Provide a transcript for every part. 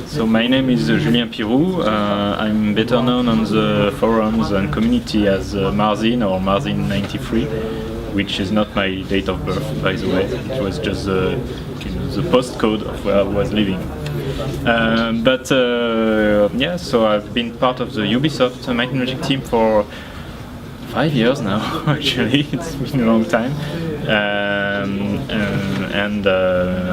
So my name is Julien Pirou. I'm better known on the forums and community as Marzhin or Marzhin 93, which is not my date of birth, by the way. It was just the postcode of where I was living. Yeah, so I've been part of the Ubisoft Might and Magic team for 5 years now. Actually, it's been a long time.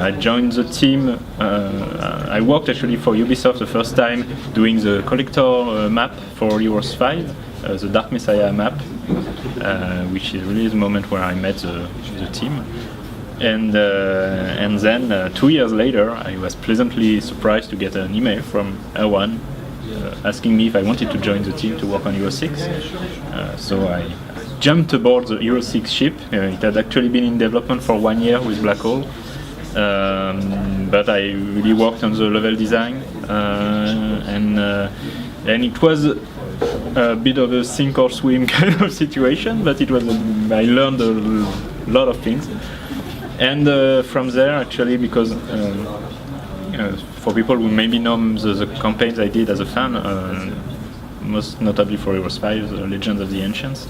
I joined the team. I worked actually for Ubisoft the first time doing the collector map for Heroes 5, the Dark Messiah map, which is really the moment where I met the team. And then 2 years later, I was pleasantly surprised to get an email from Erwan asking me if I wanted to join the team to work on Hero 6. So I jumped aboard the Hero 6 ship. It had actually been in development for 1 year with Black Hole, but I really worked on the level design, and it was a bit of a sink or swim kind of situation, but I learned a lot of things. And from there, actually, because for people who maybe know the campaigns I did as a fan, most notably for Heroes 5, the Legends of the Ancients,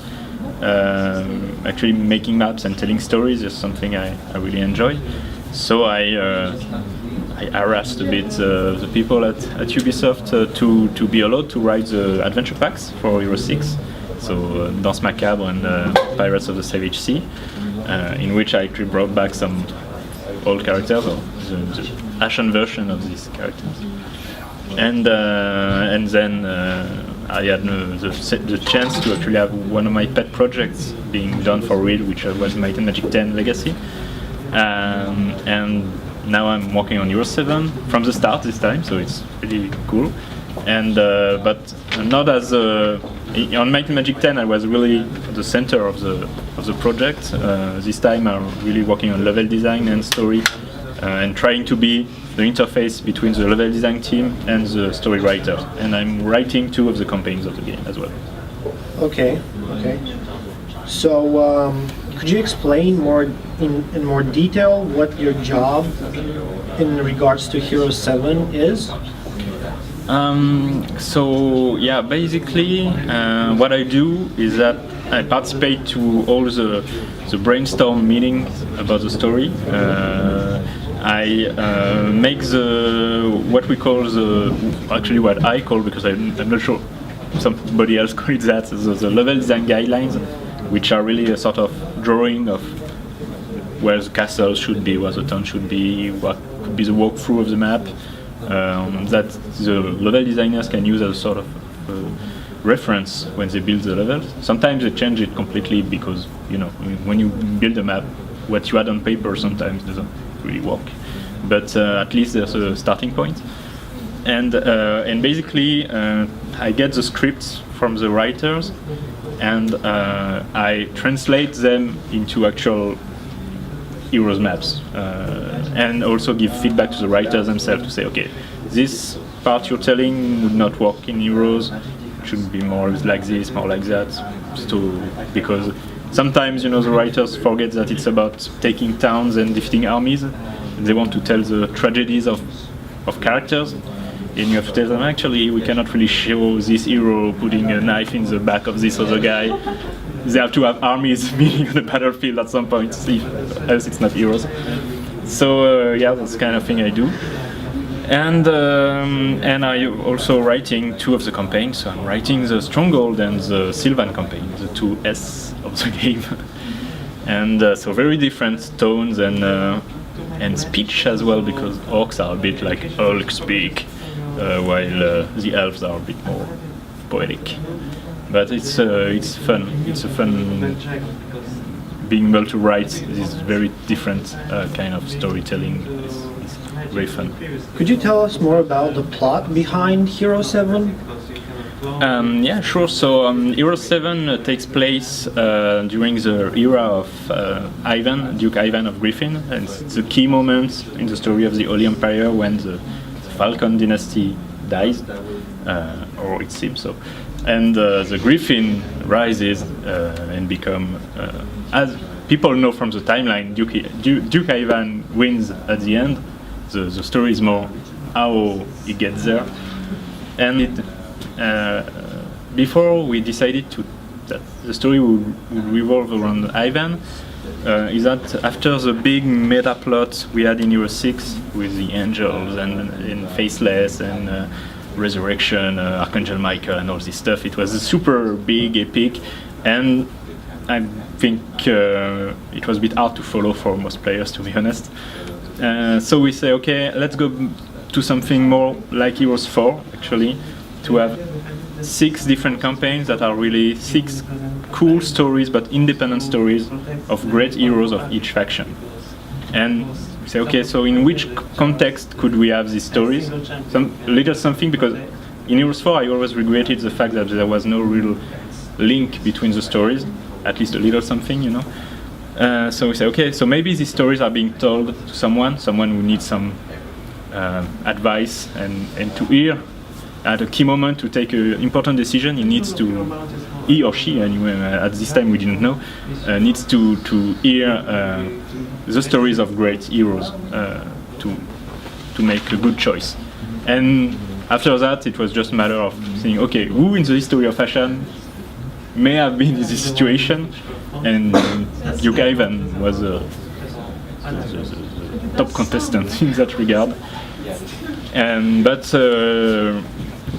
actually making maps and telling stories is something I really enjoy. So I harassed a bit the people at Ubisoft to be allowed to write the adventure packs for Hero 6, so Danse Macabre and Pirates of the Savage Sea, in which I actually brought back some old characters, or the Ashen version of these characters. And then I had the chance to actually have one of my pet projects being done for real, which was Might and Magic 10 Legacy. And now I'm working on Hero 7 from the start this time, so it's really cool. And but not as on Might and Magic 10, I was really the center of the project. This time I'm really working on level design and story, and trying to be the interface between the level design team and the story writer. And I'm writing 2 of the campaigns of the game as well. Okay. So could you explain in more detail what your job in regards to Hero 7 is? So yeah, basically what I do is that I participate to all the brainstorm meetings about the story. I make what I call, because I'm not sure somebody else calls it that, the level design guidelines, which are really a sort of drawing of where the castle should be, where the town should be, what could be the walkthrough of the map, that the level designers can use as a sort of reference when they build the levels. Sometimes they change it completely because, when you build a map, what you had on paper sometimes doesn't really work. But at least there's a starting point. And basically, I get the scripts from the writers, and I translate them into actual Heroes maps, and also give feedback to the writers themselves to say, okay, this part you're telling would not work in Heroes, it should be more like this, more like that. So, because sometimes, the writers forget that it's about taking towns and defeating armies, and they want to tell the tragedies of characters, and you have to tell them, actually, we cannot really show this hero putting a knife in the back of this other guy. They have to have armies meeting on the battlefield at some point, else it's not Heroes. So yeah, that's the kind of thing I do. And I'm also writing 2 of the campaigns. So I'm writing the Stronghold and the Sylvan campaign, the 2 S of the game. And so very different tones and speech as well, because orcs are a bit like Hulk speak, while the elves are a bit more poetic. But it's fun. It's a fun being able to write this very different kind of storytelling. It's very fun. Could you tell us more about the plot behind Hero 7? Yeah, sure. So Hero 7 takes place during the era of Duke Ivan of Griffin, and it's a key moment in the story of the Holy Empire when the Falcon dynasty dies, or it seems so. And the Griffin rises and become, as people know from the timeline, Duke Ivan wins at the end. The story is more how he gets there. And before we decided that the story would revolve around Ivan, is that after the big meta plot we had in Hero 6 with the angels and Faceless and Resurrection, Archangel Michael and all this stuff, it was a super big, epic, and I think it was a bit hard to follow for most players, to be honest. So we say, okay, let's go to something more like Heroes 4, actually, to have 6 different campaigns that are really 6 cool stories, but independent stories of great heroes of each faction. And we say, okay, so in which context could we have these stories? Some little something, because in Heroes 4 I always regretted the fact that there was no real link between the stories, at least a little something, you know. So we say, okay, so maybe these stories are being told to someone who needs some advice and to hear at a key moment to take an important decision. He or she, anyway, at this time we didn't know, needs to hear the stories of great heroes to make a good choice. And after that, it was just a matter of saying, okay, who in the history of fashion may have been in this situation? And Yuka Ivan was the top contestant in that regard. But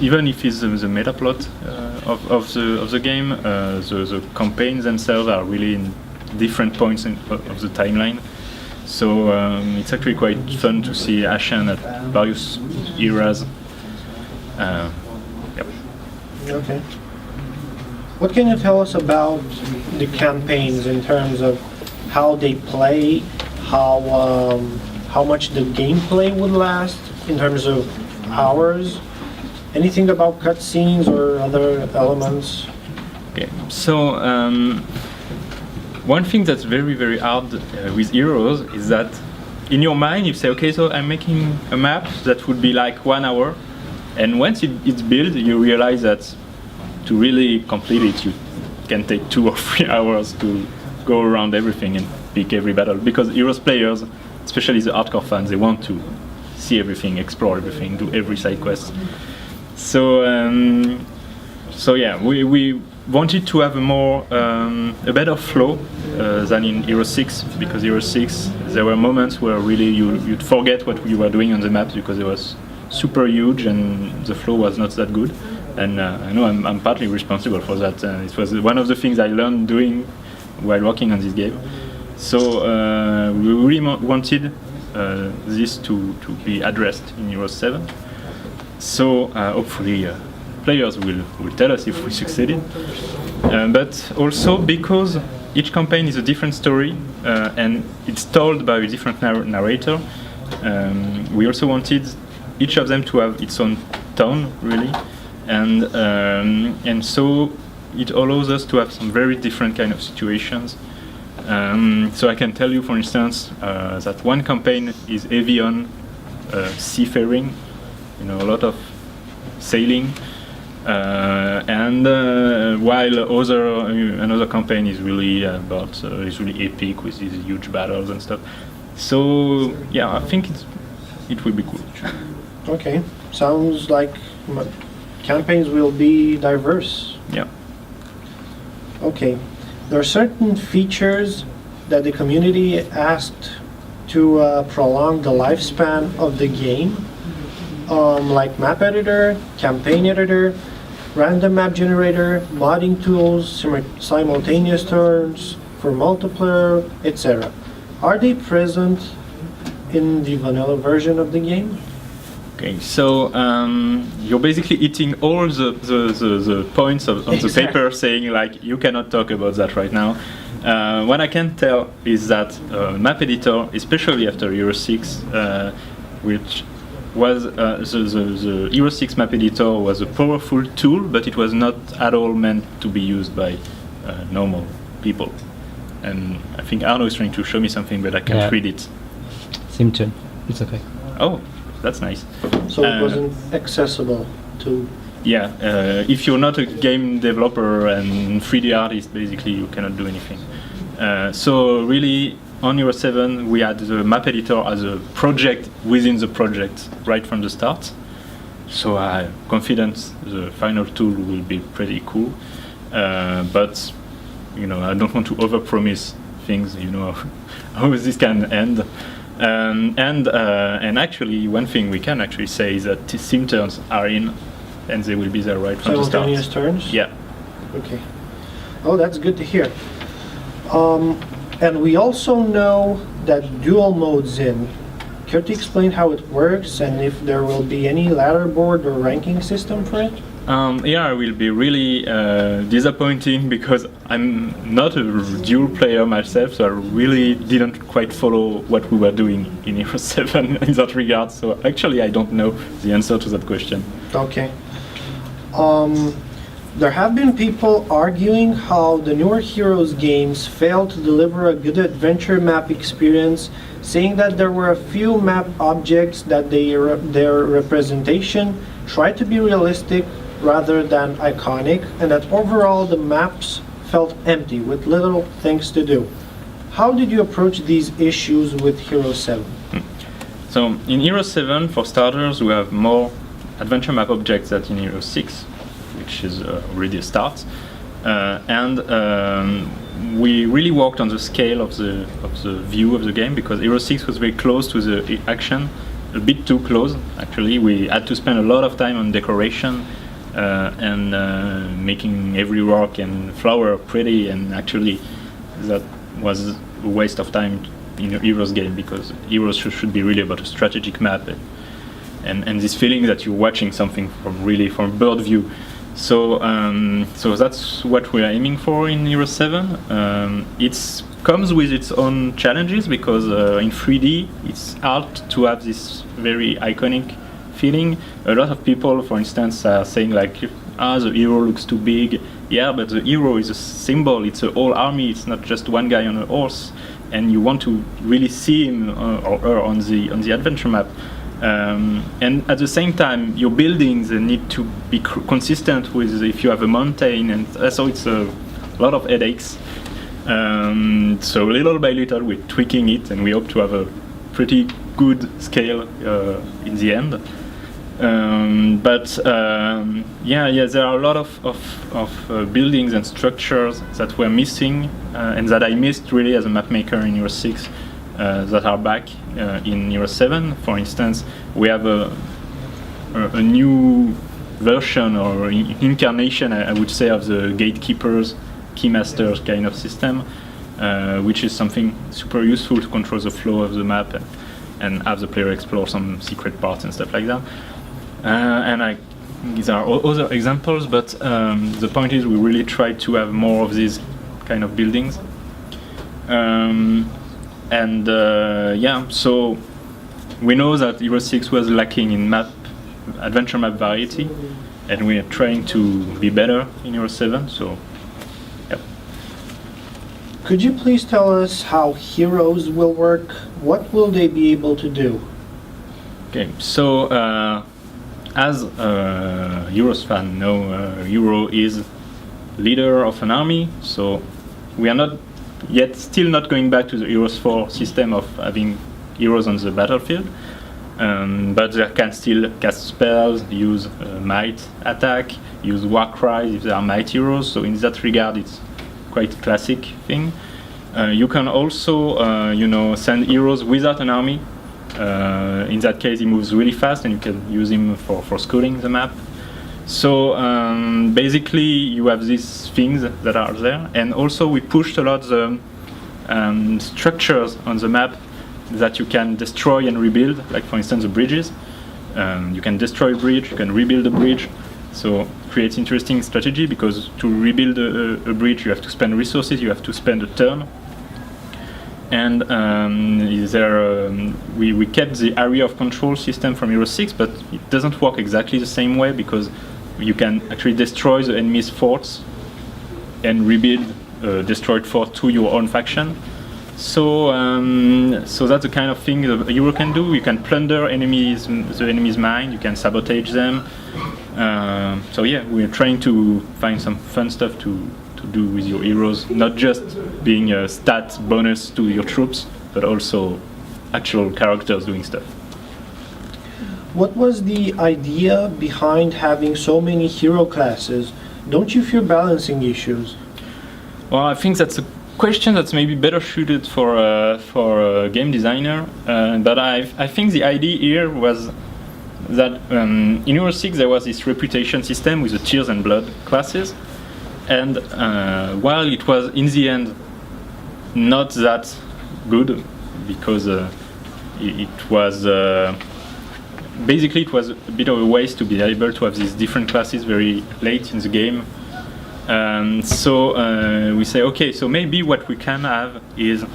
even if it's the meta plot of the game, the campaigns themselves are really in different points of the timeline. So it's actually quite fun to see Ashen at various eras. Yep. Okay. What can you tell us about the campaigns in terms of how they play, how much the gameplay would last in terms of hours? Anything about cutscenes or other elements? Okay, so one thing that's very, very hard with Heroes is that in your mind you say, okay, so I'm making a map that would be like 1 hour, and once it's built, you realize that to really complete it, you can take 2 or 3 hours to go around everything and pick every battle, because Heroes players, especially the hardcore fans, they want to see everything, explore everything, do every side quest. So yeah, we wanted to have a better flow than in Hero 6, because Hero 6 there were moments where really you'd forget what you were doing on the map because it was super huge and the flow was not that good. And I know I'm partly responsible for that. It was one of the things I learned doing while working on this game. So we really wanted this to be addressed in Hero 7. So hopefully players will tell us if we succeeded. But also because each campaign is a different story and it's told by a different narrator, we also wanted each of them to have its own tone, really. And so it allows us to have some very different kind of situations. So I can tell you, for instance, that one campaign is heavy on seafaring, a lot of sailing, and while another campaign is really is really epic with these huge battles and stuff. So yeah, I think it will be cool. Okay, sounds like campaigns will be diverse. Yeah. Okay, there are certain features that the community asked to prolong the lifespan of the game, like map editor, campaign editor, random map generator, modding tools, simultaneous turns for multiplayer, etc. Are they present in the vanilla version of the game? Okay, so you're basically eating all the points of the paper saying like you cannot talk about that right now. What I can tell is that map editor, especially after Hero 6, which was the Hero 6 map editor was a powerful tool, but it was not at all meant to be used by normal people. And I think Arno is trying to show me something, but I can't read it. Same turn. It's okay. Oh, that's nice. So it wasn't accessible to... Yeah, if you're not a game developer and 3D artist, basically you cannot do anything. So really, on Euro 7 we had the map editor as a project within the project right from the start. So I'm confident the final tool will be pretty cool. But I don't want to overpromise things. How this can end. And actually, one thing we can actually say is that sim turns are in, and they will be there right from the start. Simultaneous turns? Yeah. Okay. Oh, that's good to hear. And we also know that dual mode's in. Care to explain how it works and if there will be any ladder board or ranking system for it? Yeah, it will be really disappointing because I'm not a dual player myself, so I really didn't quite follow what we were doing in Euro 7 in that regard. So actually, I don't know the answer to that question. Okay. There have been people arguing how the newer Heroes games failed to deliver a good adventure map experience, saying that there were a few map objects that their representation tried to be realistic rather than iconic, and that overall the maps felt empty with little things to do. How did you approach these issues with Hero 7? So in Hero 7, for starters, we have more adventure map objects than in Hero 6, which is already a start. And we really worked on the scale of the view of the game, because Hero 6 was very close to the action, a bit too close actually. We had to spend a lot of time on decoration and making every rock and flower pretty, and actually that was a waste of time in a Heroes game, because Heroes should be really about a strategic map and this feeling that you're watching something from bird view. So that's what we are aiming for in Hero 7. It comes with its own challenges, because in 3D it's hard to have this very iconic feeling. A lot of people, for instance, are saying like, the hero looks too big. Yeah, but the hero is a symbol, it's a whole army, it's not just one guy on a horse, and you want to really see him or her on the adventure map. And at the same time, your buildings need to be consistent with if you have a mountain, and so it's a lot of headaches. So little by little we're tweaking it, and we hope to have a pretty good scale in the end. But there are a lot of buildings and structures that were missing and that I missed really as a map maker in Euro 6 that are back in Euro 7. For instance, we have a new version or incarnation, I would say, of the gatekeepers, keymasters kind of system, which is something super useful to control the flow of the map and have the player explore some secret parts and stuff like that. There are other examples, but the point is we really try to have more of these kind of buildings. So we know that Euro 6 was lacking in adventure map variety, and we are trying to be better in Euro 7, so yeah. Could you please tell us how Heroes will work? What will they be able to do? Okay, so as Euros fan know, Euro is leader of an army, so we are not yet still not going back to the Heroes 4 system of having heroes on the battlefield, but they can still cast spells, use might attack, use war cries if they are might heroes, so in that regard it's quite a classic thing. You can also send heroes without an army. In that case he moves really fast and you can use him for scouting the map. So basically you have these things that are there, and also we pushed a lot the structures on the map that you can destroy and rebuild, like for instance the bridges. You can destroy a bridge, you can rebuild a bridge, so it creates interesting strategy, because to rebuild a bridge you have to spend resources, you have to spend a turn. And we kept the area of control system from Euro 6, but it doesn't work exactly the same way, because you can actually destroy the enemy's forts and rebuild a destroyed fort to your own faction. So that's the kind of thing the Euro can do. You can plunder the enemy's mine, you can sabotage them. So yeah, we're trying to find some fun stuff to to do with your heroes, not just being a stat bonus to your troops, but also actual characters doing stuff. What was the idea behind having so many hero classes? Don't you fear balancing issues? Well, I think that's a question that's maybe better suited for a game designer. But I think the idea here was that in Euro 6 there was this reputation system with the Tears and Blood classes, and while it was in the end not that good, because it was basically it was a bit of a waste to be able to have these different classes very late in the game. So we say, okay, so maybe what we can have is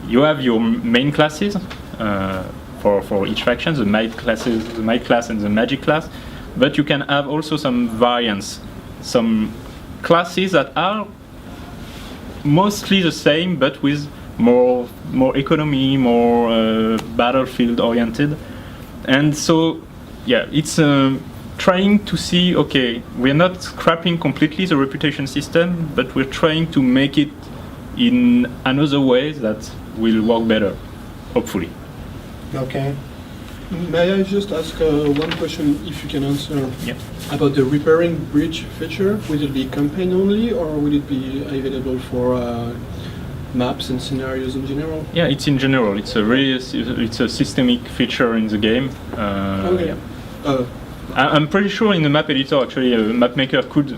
you have your main classes for each faction, the might classes, the might class and the magic class, but you can have also some variants, some classes that are mostly the same but with more economy, more battlefield oriented. And so yeah, it's trying to see, okay, we're not scrapping completely the reputation system, but we're trying to make it in another way that will work better, hopefully. Okay. May I just ask one question, if you can answer? Yeah. About the repairing bridge feature? Will it be campaign only, or will it be available for maps and scenarios in general? Yeah, it's in general. It's a systemic feature in the game. Okay. Yeah. I'm pretty sure in the map editor, actually, a map maker could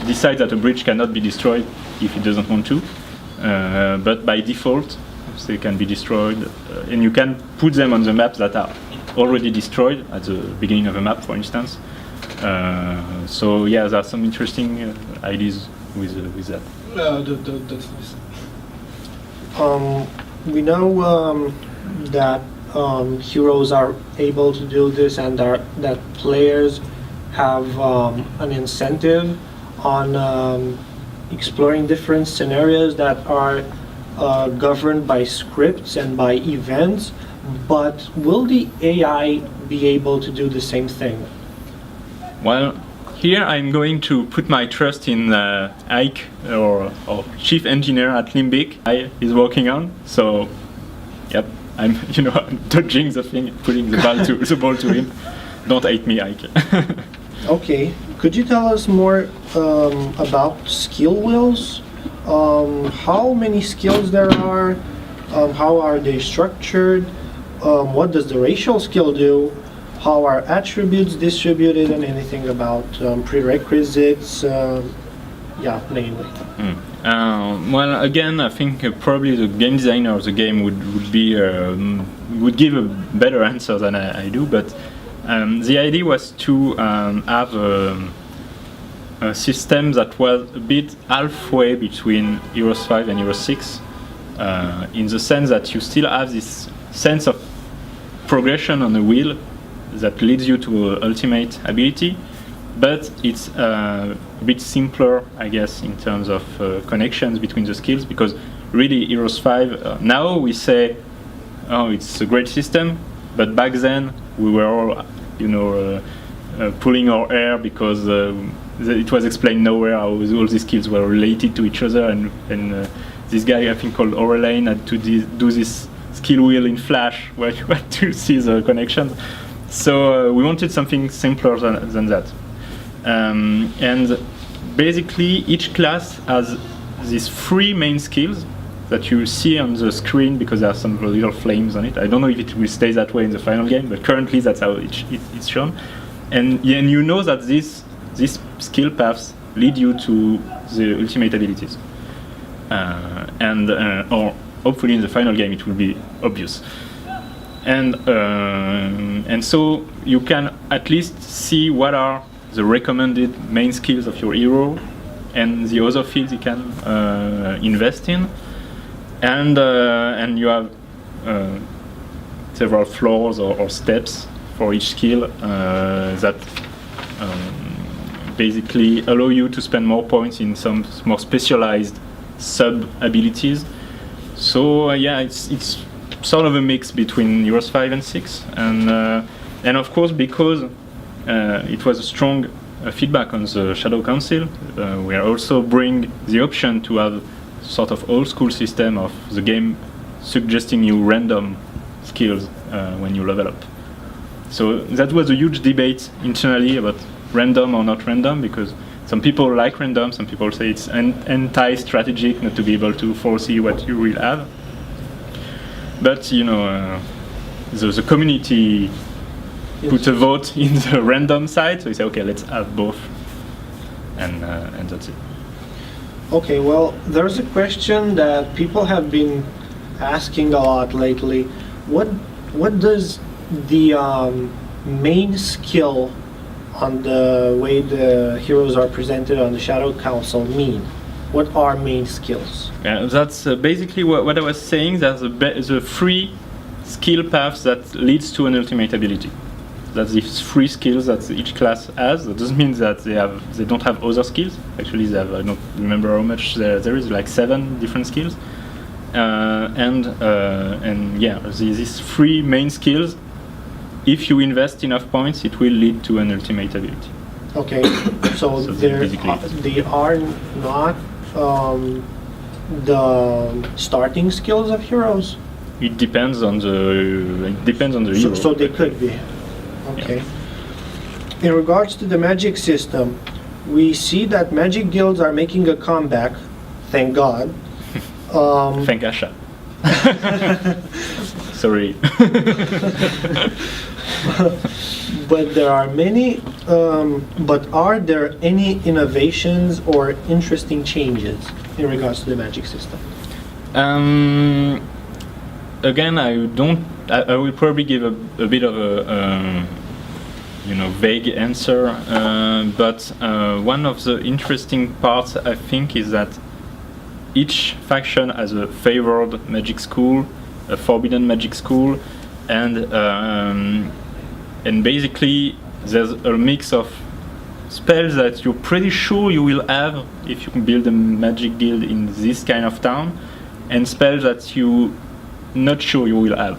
decide that a bridge cannot be destroyed if it doesn't want to. But by default, they can be destroyed, and you can put them on the maps that are already destroyed at the beginning of a map, for instance. So yeah, there are some interesting ideas with that. That's nice. We know that heroes are able to do this, and that players have an incentive on exploring different scenarios that are governed by scripts and by events. But will the AI be able to do the same thing? Well, here I'm going to put my trust in Ike, or chief engineer at Limbic. I is working on. So, yep, I'm I'm dodging the thing, putting the ball to him. Don't hate me, Ike. Okay, could you tell us more about skill wheels? How many skills there are? How are they structured? What does the racial skill do? How are attributes distributed, and anything about prerequisites? Yeah, mainly. Well, again, I think probably the game designer of the game would give a better answer than I do. But the idea was to have a system that was a bit halfway between Heroes 5 and Heroes 6, in the sense that you still have this sense of progression on the wheel that leads you to ultimate ability, but it's a bit simpler, I guess, in terms of connections between the skills, because really Heroes 5, now we say, oh, it's a great system, but back then we were all, pulling our hair because it was explained nowhere how all these skills were related to each other, and this guy, I think called Aurelane, had to do this skill wheel in Flash where you had to see the connections. So we wanted something simpler than that. And basically each class has these 3 main skills that you see on the screen, because there are some little flames on it. I don't know if it will stay that way in the final game, but currently that's how it's shown. And you know that these skill paths lead you to the ultimate abilities. Or hopefully in the final game it will be obvious. And so you can at least see what are the recommended main skills of your hero and the other fields you can invest in. And you have several floors or steps for each skill that basically allow you to spend more points in some more specialized sub-abilities. So yeah, it's sort of a mix between Heroes 5 and 6, and of course because it was a strong feedback on the Shadow Council. We are also bring the option to have sort of old school system of the game suggesting you random skills when you level up. So that was a huge debate internally about random or not random, because some people like random, some people say it's anti-strategic not to be able to foresee what you will have. But you know, the community put a vote in the random side, so we say, okay, let's have both, and that's it. Okay, well, there's a question that people have been asking a lot lately. What does the main skill on the way the heroes are presented on the Shadow Council mean? What are main skills? Yeah, that's basically what I was saying. There's the three skill paths that leads to an ultimate ability. That's the three skills that each class has. That doesn't mean that they don't have other skills. Actually, they have, I don't remember how much there is, like 7 different skills. And yeah, these three main skills, if you invest enough points, it will lead to an ultimate ability. Okay, so they are not the starting skills of heroes? It depends on the hero. So they could be. Okay. Yeah. In regards to the magic system, we see that magic guilds are making a comeback. Thank God. Thank Asha. Sorry. But there are many. But are there any innovations or interesting changes in regards to the magic system? Again, I will probably give a bit of a vague answer. But one of the interesting parts, I think, is that each faction has a favored magic school, a forbidden magic school, and basically there's a mix of spells that you're pretty sure you will have if you can build a magic guild in this kind of town, and spells that you not sure you will have.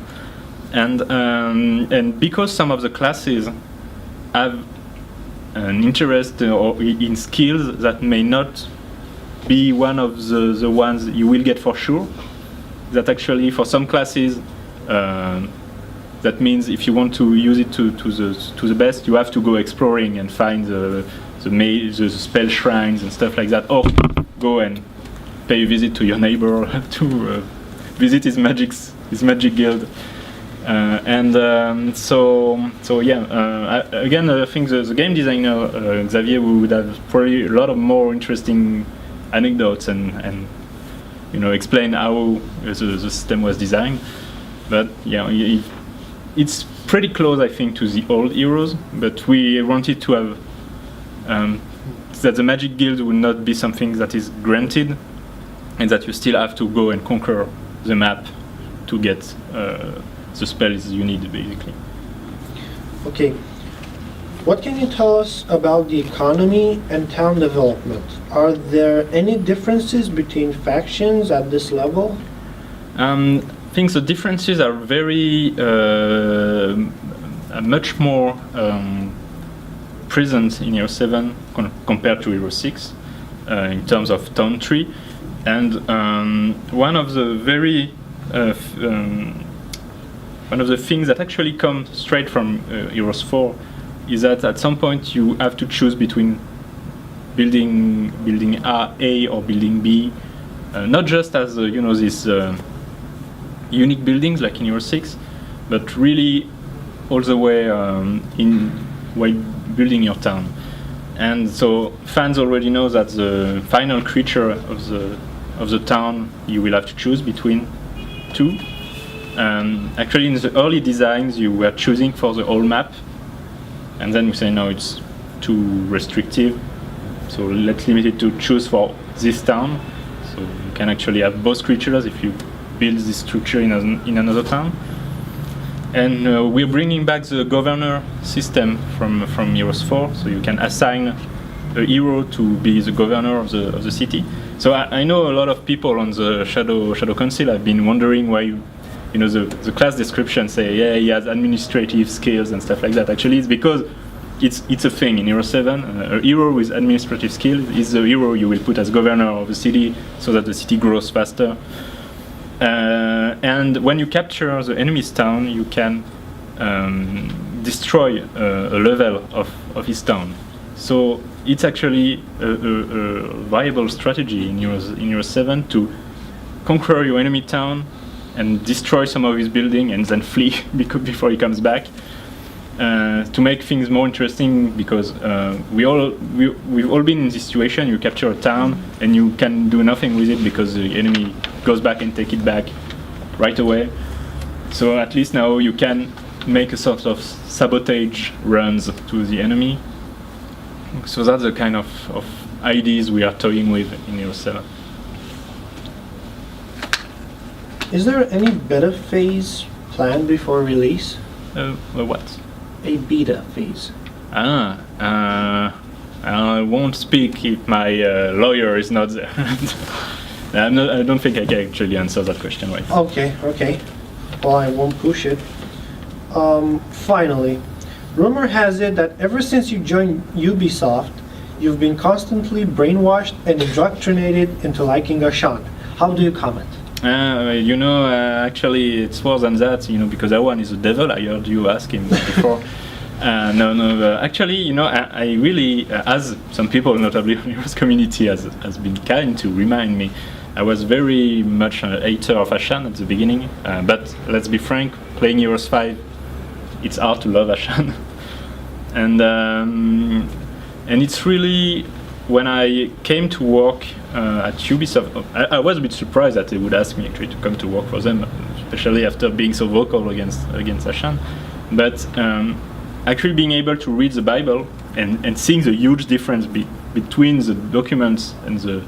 And because some of the classes have an interest in skills that may not be one of the ones you will get for sure, that actually for some classes that means if you want to use it to the best, you have to go exploring and find the spell shrines and stuff like that, or go and pay a visit to your neighbor to visit his magic guild. So yeah, again, I think the game designer Xavier would have probably a lot of more interesting anecdotes and explain how the system was designed. But yeah, it's pretty close, I think, to the old heroes. But we wanted to have that the magic guild would not be something that is granted, and that you still have to go and conquer the map to get the spells you need, basically. Okay. What can you tell us about the economy and town development? Are there any differences between factions at this level? I think the differences are very much more present in Hero 7 compared to Hero 6 in terms of town tree. And one of the things that actually come straight from Heroes 4 is that at some point you have to choose between building A or building B, not just as these unique buildings like in Hero 6, but really all the way while building your town. And so fans already know that the final creature of the town you will have to choose between two. Actually, in the early designs, you were choosing for the whole map, and then we say no, it's too restrictive. So let's limit it to choose for this town. So you can actually have both creatures if you build this structure in another town. And we're bringing back the governor system from Heroes 4, so you can assign a hero to be the governor of the city. So I know a lot of people on the Shadow Council have been wondering why the class description say, yeah, he has administrative skills and stuff like that. Actually, it's because it's a thing in Hero 7. A hero with administrative skill is the hero you will put as governor of the city, so that the city grows faster. And when you capture the enemy's town, you can destroy a level of his town. So it's actually a viable strategy in Hero 7 to conquer your enemy town and destroy some of his building and then flee before he comes back. To make things more interesting, because we've all been in this situation. You capture a town and you can do nothing with it because the enemy goes back and take it back right away. So at least now you can make a sort of sabotage runs to the enemy. So that's the kind of ideas we are toying with in Hero 7. Is there any beta phase planned before release? What? A beta phase. I won't speak if my lawyer is not there. I don't think I can actually answer that question right now. Okay. Well, I won't push it. Finally, rumor has it that ever since you joined Ubisoft, you've been constantly brainwashed and indoctrinated into liking Ashan. How do you comment? Actually, it's worse than that, because Awan is the devil. I heard you ask him before. Actually, I really, as some people, notably in the Heroes community, has been kind to remind me, I was very much a hater of Ashan at the beginning. But let's be frank, playing Heroes 5, it's hard to love Ashan. And it's really, when I came to work at Ubisoft, I was a bit surprised that they would ask me actually to come to work for them, especially after being so vocal against Ashan. But actually being able to read the Bible and seeing the huge difference between the documents and the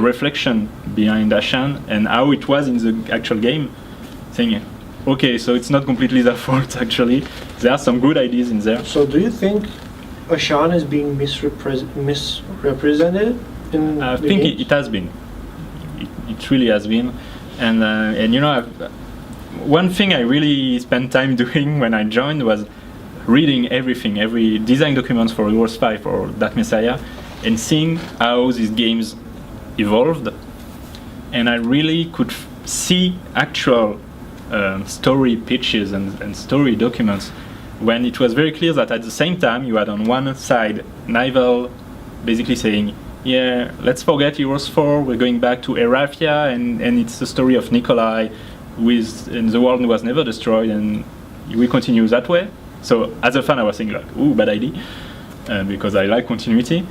reflection behind Ashan and how it was in the actual game, saying, okay, so it's not completely their fault actually. There are some good ideas in there. So do you think Ashan is being misrepresented in I think it has been. It really has been. And one thing I really spent time doing when I joined was reading everything, every design documents for Heroes 5 or Dark Messiah, and seeing how these games evolved. And I really could see actual story pitches and story documents when it was very clear that at the same time you had on one side Nival basically saying, yeah, let's forget Heroes 4, we're going back to Erathia, and it's the story of Nikolai, and the world was never destroyed, and we continue that way. So as a fan I was thinking like, ooh, bad idea, because I like continuity.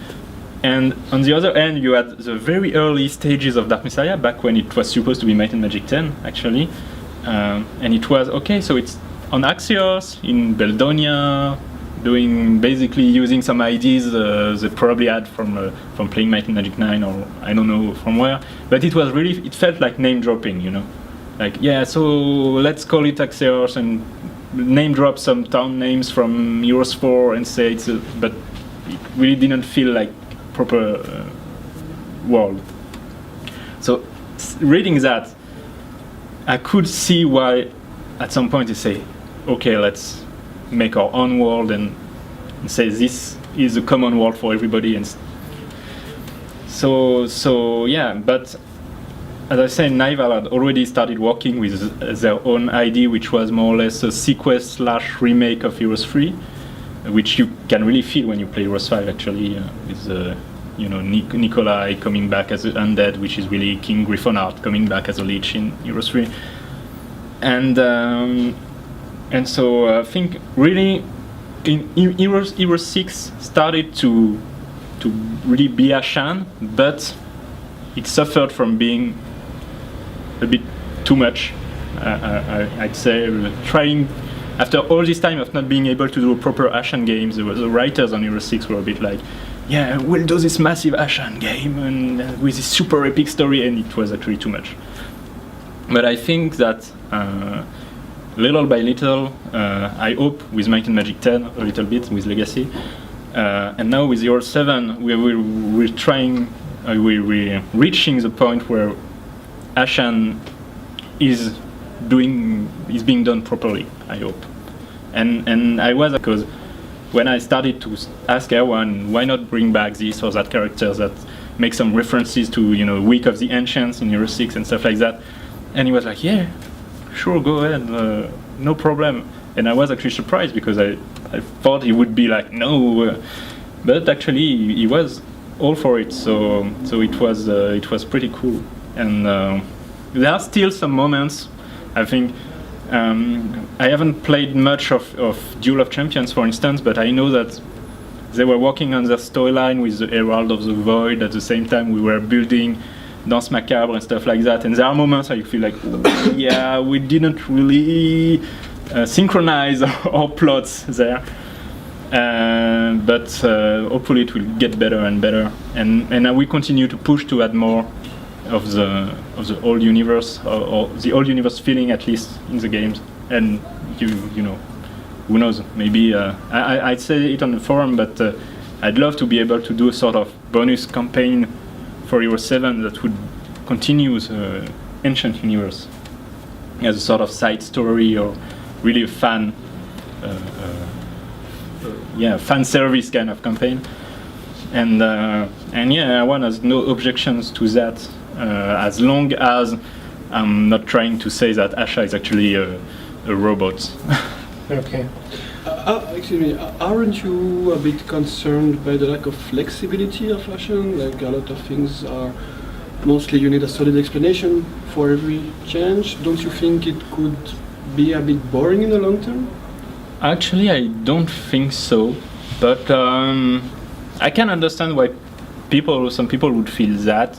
And on the other end you had the very early stages of Dark Messiah, back when it was supposed to be Might and Magic 10 actually, and it was, okay, so it's on Axios, in Beldonia, basically using some ideas they probably had from playing Might and Magic 9, or I don't know from where, but it felt like name dropping, like, yeah, so let's call it Axios and name drop some town names from Heroes 4 and say but it really didn't feel like proper world. So reading that, I could see why at some point they say, okay, let's make our own world and say this is a common world for everybody. And so yeah, but as I said, Nival had already started working with their own idea, which was more or less a sequel/remake of Heroes 3, which you can really feel when you play Heroes 5 actually, with Nikolai coming back as an undead, which is really King Griffonart coming back as a lich in Heroes 3. And so I think really in Heroes 6 started to really be Ashan, but it suffered from being a bit too much. I'd say trying, after all this time of not being able to do a proper Ashan games, the writers on Heroes 6 were a bit like, yeah, we'll do this massive Ashan game and with this super epic story, and it was actually too much. But I think that little by little, I hope with Might and Magic 10 a little bit with Legacy, and now with Heroes 7 we're trying, we're reaching the point where Ashan is being done properly, I hope. And I was, because when I started to ask Erwan, why not bring back this or that characters that make some references to, you know, Week of the Ancients in Hero 6 and stuff like that, and he was like, yeah, sure, go ahead, no problem. And I was actually surprised because I thought he would be like, no, but actually he was all for it. So it was pretty cool. And there are still some moments. I think I haven't played much of Duel of Champions, for instance, but I know that they were working on their storyline with the Herald of the Void. At the same time, we were building Danse Macabre and stuff like that. And there are moments where you feel like, yeah, we didn't really synchronize our plots there. But hopefully it will get better and better. And we continue to push to add more of the old universe, or the old universe feeling, at least in the games. And you know, who knows? Maybe I'd say it on the forum, but I'd love to be able to do a sort of bonus campaign for Hero 7 that would continue the ancient universe as a sort of side story, or really a fan service kind of campaign. And yeah, one has no objections to that, as long as I'm not trying to say that Asha is actually a robot. Okay. Excuse me, aren't you a bit concerned by the lack of flexibility of Ashen? Like, a lot of things are mostly you need a solid explanation for every change. Don't you think it could be a bit boring in the long term? Actually, I don't think so, but I can understand why some people would feel that.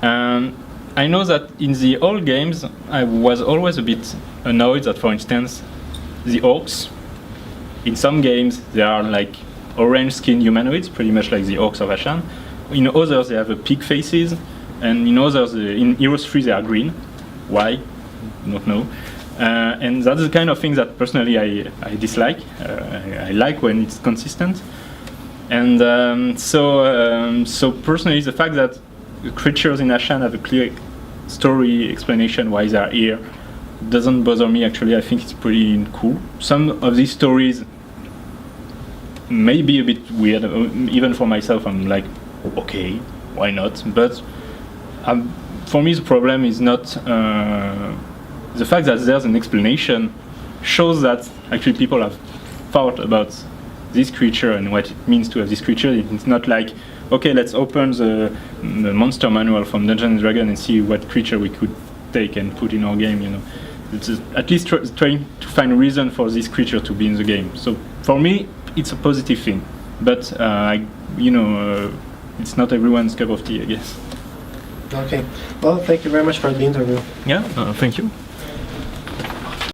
I know that in the old games, I was always a bit annoyed that, for instance, the orcs, in some games, they are like orange-skinned humanoids, pretty much like the orcs of Ashan. In others, they have pig faces, and in others, in Heroes 3, they are green. Why? Don't know. And that's the kind of thing that personally I dislike. I like when it's consistent. And so personally, the fact that the creatures in Ashan have a clear story explanation why they are here doesn't bother me. Actually, I think it's pretty cool. Some of these stories may be a bit weird, even for myself. I'm like, okay, why not? But for me, the problem is not the fact that there's an explanation shows that actually people have thought about this creature and what it means to have this creature. It's not like, okay, let's open the monster manual from Dungeons & Dragons and see what creature we could take and put in our game, you know. It's at least trying to find a reason for this creature to be in the game. So for me, it's a positive thing. But, it's not everyone's cup of tea, I guess. Okay. Well, thank you very much for the interview. Yeah, thank you.